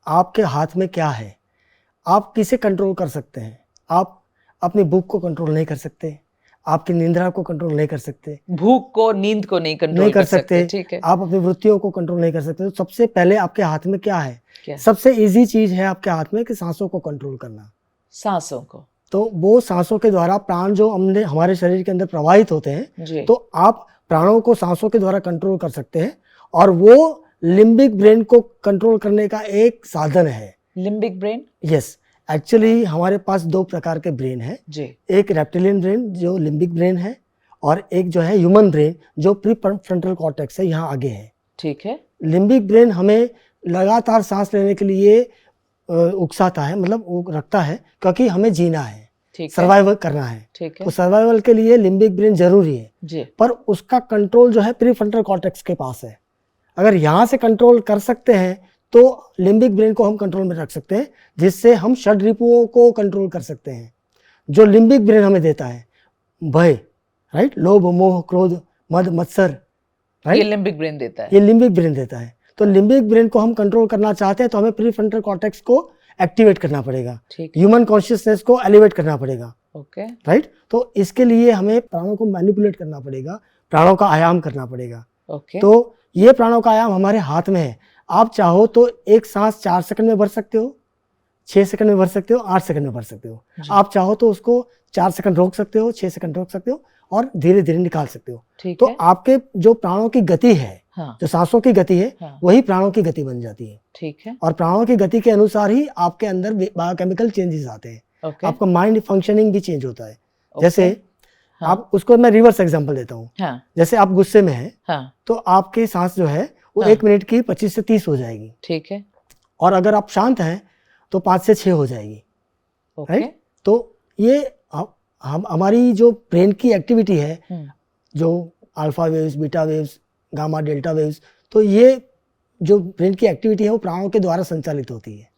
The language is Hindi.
आपके हाथ में क्या है, आप किसे कंट्रोल कर सकते हैं। आप अपनी भूख को कंट्रोल नहीं कर सकते, आपकी निंद्रा को कंट्रोल नहीं कर सकते, भूख को, नींद को नहीं कंट्रोल नहीं कर कर सकते। सकते, ठीक है, आप अपनी वृत्तियों को कंट्रोल नहीं कर सकते। तो सबसे पहले आपके हाथ में क्या है? क्या? सबसे इजी चीज है आपके हाथ में कि सांसों को कंट्रोल करना। सांसों को। तो वो सांसों के द्वारा प्राण जो हमने हमारे शरीर के अंदर प्रवाहित होते हैं, जी। तो आप प्राणों को सांसों के द्वारा कंट्रोल कर सकते हैं, और वो लिम्बिक ब्रेन को कंट्रोल करने का एक साधन है। Limbic brain? यस, एक्चुअली हमारे पास दो प्रकार के ब्रेन है। जी। एक रेप्टिलियन ब्रेन जो लिम्बिक ब्रेन है, और एक जो है ह्यूमन ब्रेन जो प्री फ्रंटल कॉर्टेक्स है, यहाँ आगे है। ठीक है। लिम्बिक ब्रेन हमें लगातार सांस लेने के लिए उकसाता है, मतलब वो रखता है, क्योंकि हमें जीना है, सर्वाइवल करना है। ठीक है। तो सर्वाइवल के लिए लिम्बिक ब्रेन जरूरी है जी। पर उसका कंट्रोल जो है प्री फ्रंटल कॉर्टेक्स के पास है। अगर यहाँ से कंट्रोल कर सकते हैं तो लिम्बिक ब्रेन को हम कंट्रोल में रख सकते हैं, जिससे हम षड रिपुओं को कंट्रोल कर सकते हैं। जो लिम्बिक ब्रेन हमें देता है भय, राइट, लोभ मोह क्रोध मद मत्सर, राइट, ये लिम्बिक ब्रेन देता है। ये लिम्बिक ब्रेन देता है। तो लिम्बिक ब्रेन को हम कंट्रोल करना चाहते हैं तो हमें प्री फ्रंटल कॉर्टेक्स को एक्टिवेट करना पड़ेगा, ह्यूमन कॉन्शियसनेस को एलिवेट करना पड़ेगा। Okay, right. तो इसके लिए हमें प्राणों को मैनिपुलेट करना पड़ेगा, प्राणों का आयाम करना पड़ेगा। ओके। तो ये प्राणों का आयाम हमारे हाथ में है। आप चाहो तो एक सांस 4 सेकंड में भर सकते हो, 6 सेकंड में भर सकते हो, 8 सेकंड में भर सकते हो। आप चाहो तो उसको 4 सेकंड रोक सकते हो, 6 सेकंड रोक सकते हो, और धीरे धीरे निकाल सकते हो। तो आपके जो प्राणों की गति है, हाँ, जो सांसों की गति है, हाँ, वही प्राणों की गति बन जाती है। ठीक है। और प्राणों की गति के अनुसार ही आपके अंदर बायोकेमिकल चेंजेस आते हैं। आपका माइंड फंक्शनिंग भी चेंज होता है। जैसे आप उसको मैं रिवर्स एग्जांपल देता हूँ। जैसे आप गुस्से में हैं, तो आपकी सांस जो है वो 1 मिनट की 25 से 30 हो जाएगी। ठीक है। और अगर आप शांत हैं तो 5 से 6 हो जाएगी। राइट। तो ये हमारी जो ब्रेन की एक्टिविटी है, जो alpha waves, beta waves, gamma, delta waves, तो ये जो ब्रेन की एक्टिविटी है वो प्राणों के द्वारा संचालित होती है।